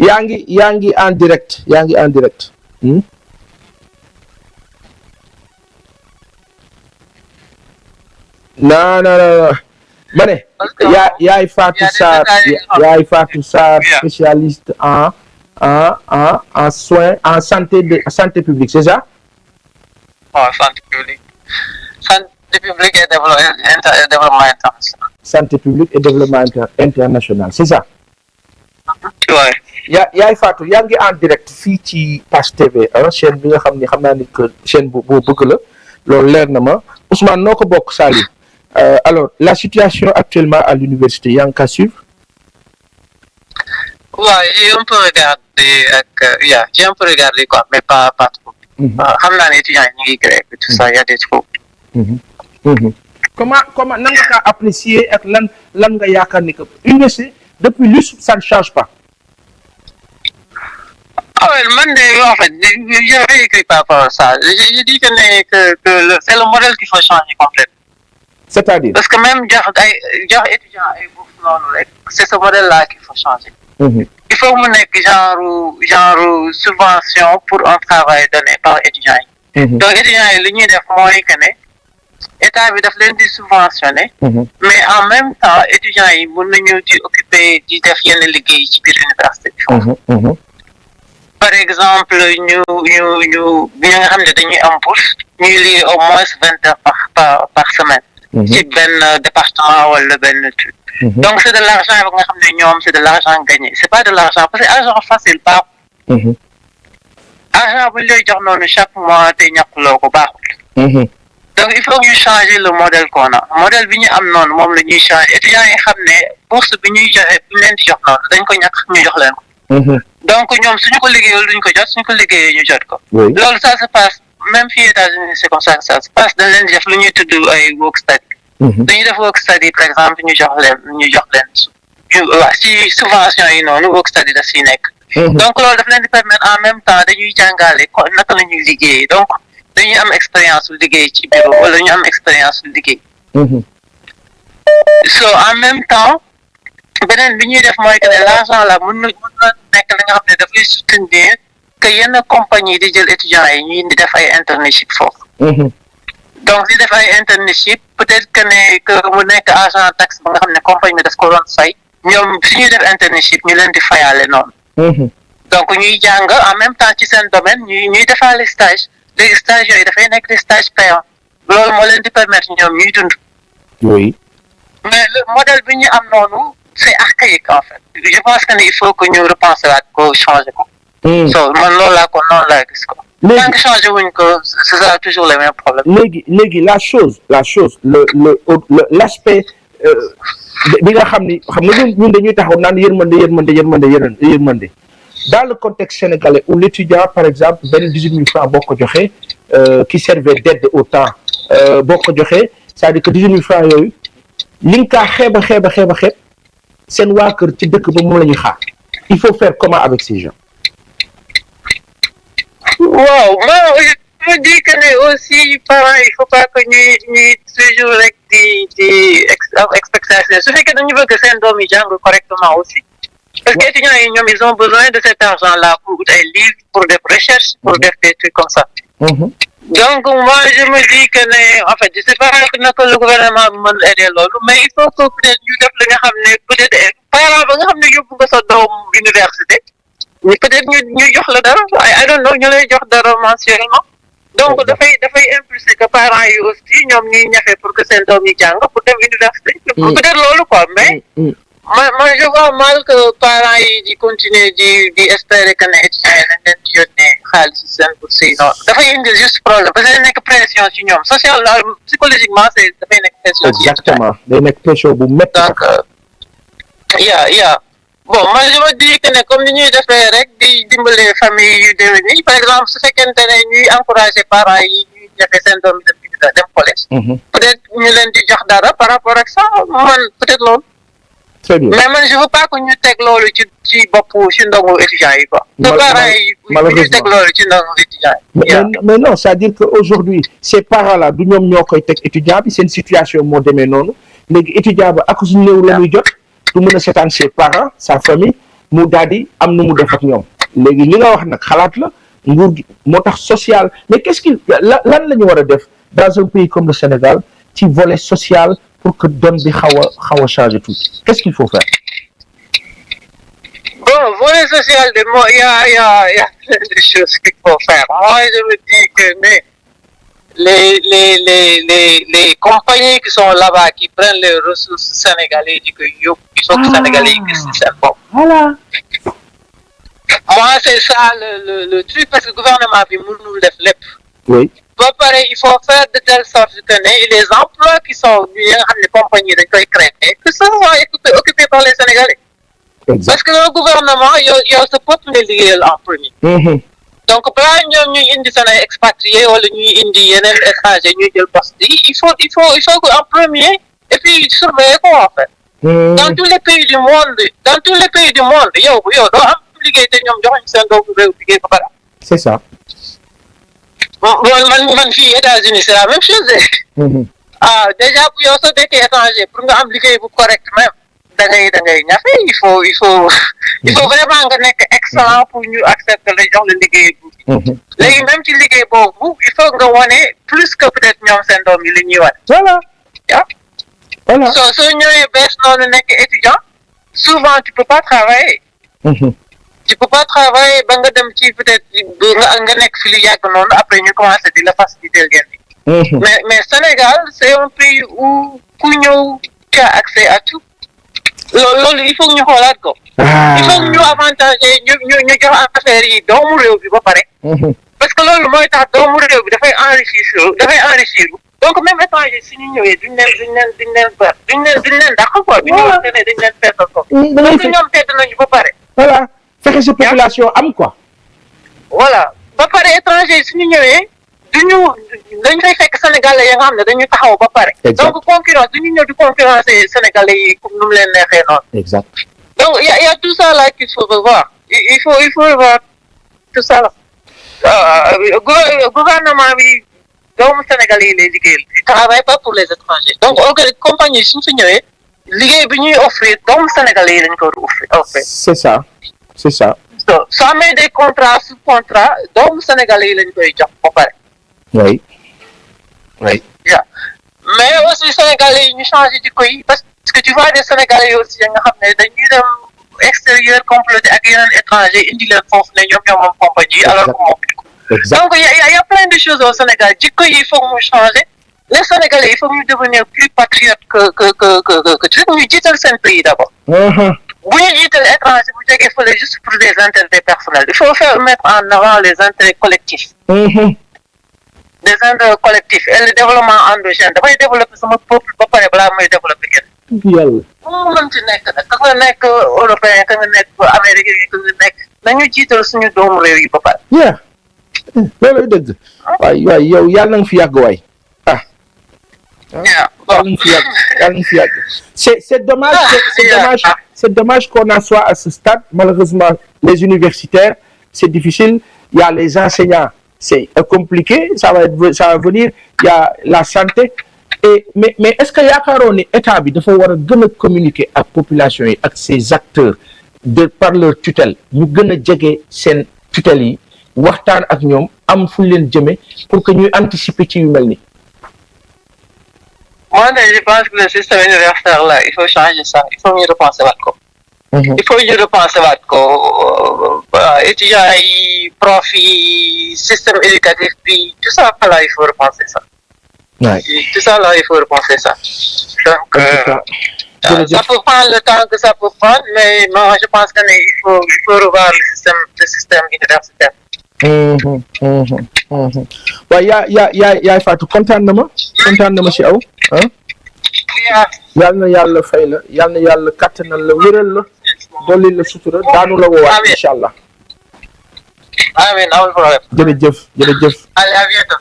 yaa ngi en direct non ma ne yaay Fatou Sarr spécialiste en soins en santé publique, c'est ça? Santé publique et développement international. Santé publique et développement international, c'est ça? Ouais. yaay Fatou yaa ngi en direct fii ci Pass TV chaîne bi nga xam naa ni que chaîne bu bëgg la loolu leer na ma Ousmane noo ko bokk Saliou. Alors, la situation actuellement à l'université, yaa ngi ka suivre? J'ai un peu regardé quoi, mais pas trop. Xam naa ne étudiants yi ñu ngi grève et tout ça, il y a des troubles. Comment nan nga kaa apprécier ak lan nga yaakaar ni que université depuis lui ça ne change pas? Man en fait, j'avais écrit par rapport à ça. Je dis que c'est le modèle qu'il faut changer complètement. C'est-à-dire? Parce que même genre étudiants et bourse c'est ce modèle-là qu'il faut changer. Il faut mu nekk genre subvention pour un travail donné par étudiants yi. Donc étudiants yi li ñuy def mooy que ne état bi daf leen di subventionner. Mais en même temps étudiants yi mën nañu di occuper di def yenn liggéey ci biir université bi. Par exemple ñu nga xam ne dañuy am bourse ñuy liggéey au moins 20 heures par semaine. ci benn département wala benn truc. Donc c'est de l'argent ba nga xam ne ñoom c'est de l'argent gagné c'est pas de l'argent parce que argent facile baaxul. Argent bu ñu lay jox noonu chaque mois te ñàkkuloo ko baaxul. Donc il faut ñu changer le modèle qu'on a modèle bi ñu am noonu moom la ñuy changer étudiants yi xam ne bourse bi ñuy joxe bi ñu leen di jox noonu dañ ko ñàkk ñu jox leen ko. Donc ñoom suñu ko liggéeyul duñ ko jot suñu ko liggéeyee ñu jot ko. Loolu ça se passe même fii États-Unis c'est comme ça que ça se passe dañ leen di def lu ñuy tudd ay work study. dañuy def work study par exemple ñu jox leen si subvention yi noonu work study daf siy nekk. Donc loolu daf leen di permettre en même temps dañuy jàngale naka la ñuy liggéey donc dañuy am expérience su liggéey ci bureau wala ñu am expérience su liggéey. So en même temps beneen bi ñuy def mooy que ne l'argent là mën na nekk li nga xam ne dafay soutenir que yenn compagnie di jël étudiants yi ñuy di def ay internship foofu. Donc di def ay internship peut-être que mu nekk agent taxe ba nga xam ne compagnie bi daf ko doon fay ñoom su ñuy def internship ñu leen di fayaale noonu. Donc ñuy jàng en même temps ci seen domaine ñuy defaale stage léegi stage yooyu dafay nekk des stages payants loolu moo leen di permettre ñoom ñuy dund. Oui. Mais le modèle bi ñu am noonu c'est archaïque en fait je pense que il faut que ñu repenser waat ko changer ko. So man loolu laa ko noonu laa gis ko. Tant que changé wuñ ko c'est ça toujours le même problème. léegi la chose l'aspect bi nga xam nga ñun dañuy taxaw naan yërmande dans le contexte sénégalais où l'étudiant par exemple benn 18 000 francs boo ko joxee qui servait d'aide au temps boo ko joxee c'est-à-dire que 18 000 francs yooyu li nga kaa xeeb seen waa kër ci dëkk ba moom la ñuy xaar il faut faire comment avec ces gens? Wow, moi je me dis que aussi parents il faut pas que ñuy toujours rek di expectation su fekkee dañu bëgg seen doom yi jàng correctement aussi parce que étudiants yi ñoom ils ont besoin de cet argent là pour ay livres pour des recherches pour des trucs comme ça. Donc moi je me dis que en fait je sais pas naka le gouvernement mën aider loolu mais il faut que peut-être ñu def li nga xam ne peut-être parents ba nga xam ne yóbbu nga sa doom université peut-être ñu jox la dara I don't know ñu lay jox dara mensuellement donc dafay impulser que parents yi aussi ñoom ñuy ñafe pour que seen doom yi jàng pour dem université peut-être loolu quoi mais moi je vois mal que parents yi di continuer di espérer que ne étudiants yi nañ leen di yónnee xaalis ci seen bourse yi noonu dafay indi juste problème parce que day nekk pression ci ñoom social psychologiquement dafay nekk pression ci exactement day nekk pression bu métti donc bon moi je me dis que comme ni ñuy defee rek di dimbale famille yu demee nii par exemple su fekkente ne ñuy encourager parents yi ñuy jafe seen doom yi dem collège peut-être ñu leen di jox dara par rapport ak ça man peut-être loolu. Très bien. Mais man je veux pas que ñu teg loolu ci bopp ci ndongo étudiants yi quoi. Parents yi ñu teg loolu ci ndongo étudiants yi. mais non c'est-à-dire que aujourd'hui ces parents là du ñoom ñoo koy teg étudiant bi seen situation moo demee noonu léegi étudiant ba ak suñu néew la muy jot du mën a seetaan ses parents sa famille mu daal di am nu mu def ak ñoom léegi li nga wax nag xalaat la nguur gi moo tax social mais qu'est-ce qu'il lan la ñu war a def dans un pays comme le Sénégal ci volet social pour que donne bi xaw a changer tout qu'est-ce qu'il faut faire? Bon, volet social, il y a plein de choses qu'il faut faire. Moi, je me dis que mais les compagnies qui sont là-bas, qui prennent les ressources sénégalaises, il faut que les Sénégalais existent. Voilà. Moi, c'est ça le truc, parce que le gouvernement a nous le oui. Pareil, il faut faire de telle sorte que les emplois qui sont les compagnies de créer, que ça soit occupé par les Sénégalais. Exact. Parce que le gouvernement, il y a ce peuple lié en premier. Donc, pour nous indi expatriés ou nous indi étrangers, nous le poste, il faut en premier et puis surveiller quoi en fait. Dans tous les pays du monde, c'est ça. Man fille États-Unis, c'est la même chose. Déjà pour yo so d'être étranger, pour nga am liggéey bu correct même. Il faut vraiment nga nek excellent pour ñu accepter les gens le liggéey bu. Légui même ci liggéey bobu, il faut nga woné plus que peut-être ñom sen doom yi li ñuy wat. Voilà. Voilà. So ñëwé bess nonu nek étudiant, souvent tu peux pas travailler. Tu peux pas travailler ba nga dem ci peut-être nga nek fi li yag non après ñu commencer di la faciliter guen. Mais Sénégal, c'est un pays où tu as accès à tout. Il faut que nous xoolaat ko. Il faut que ñu avantager ñu jox affaire yi doomu réew bi ba pare. Parce que loolu mooy tax doomu réew bi dafay enrichir. Donc même étranger si ñu ñëwee duñ leen dàq quoi. Duñ leen dañ leen feesal ko. Donc ñoom tedd nañu ba pare. Voilà. Fexe sa population am quoi. Voilà. Ba pare étranger si ñu ñëwee dañ fay fekk sénégalais yi nga xam ne dañu taxaw ba pare. Donc concurrence duñu ñëw di concurrencer sénégalais yi comme nu mu leen neexee noonu. Exact. Donc il y a tout ça là qu'il faut revoir. Il faut revoir tout ça là. Gouvernement bi doomu sénégalais yi lay liggéeyal. Il travaille pas pour les étrangers. Donc compagnie suñu fi ñëwee liggéey bi ñuy offrir doomu sénégalais yi lañ ko offrir. C'est ça. So amee des contrats sous contrat doomu sénégalais yi lañ koy jox ba pare. Oui. Yeah. Mais aussi sénégalais yi ñu changé di koy parce que tu vois des sénégalais aussi nga xam ne dañuy dem extérieur complété ak yeneen étranger indi leen foofu ne ñoom moom compagnie alors que moom donc il y a plein de choses au Sénégal jikko yi il faut mu changer les Sénégalais il faut ñu devenir plus patriotes que truc ñu jiital seen pays d'abord. Bu ñu jiital étranger bu jógee fële juste pour des intérêts personnels il faut faire mettre en avant les intérêts collectifs. Des intérêts collectifs et le développement endogène dafay développer sama peuple ba pare balaa muy développer kenn. Yàlla. Mu mën ci nekk nag ka nga nekk européen ka nga nekk américain ka nga nekk nañu jiital suñu doomu réew yi ba pare. Loolu dëgg. waay yow yàlla na nga fi yàgg waay. Yàlla na nga fi yàgg. C'est dommage qu'on en soit à ce stade. Malheureusement, les universitaires, c'est difficile. Il y a les enseignants. C'est compliqué, ça va venir, il y a la santé. Mais est-ce que yaakaaroon ni état bi dafa war a gën a communiquer ak population yi ak ses acteurs par leur tutelle ñu gën a jege seen tutelle yi waxtaan ak ñoom am fu leen jëme pour que ñuy anticiper ci yu mel ni. Moi, je pense que le système universitaire là, il faut changer ça, il faut mieux repenser waat ko. Il faut ñu repenser waat ko étudiants yi prof yi système éducatif bi tout ça là il faut repenser ça. Tout ça là il faut repenser ça. Donc ça peut prendre le temps que ça peut prendre mais moi je pense que il faut revoir le système universitaire. waaw yaa Fatou kontaan na ma ci aw yal na yàlla fay la yal na yàlla kattanal la wéral la dolli la sutura daanu la woowaat incha allah. Amiin amul problème. jërëjëf. Allez, à bientôt.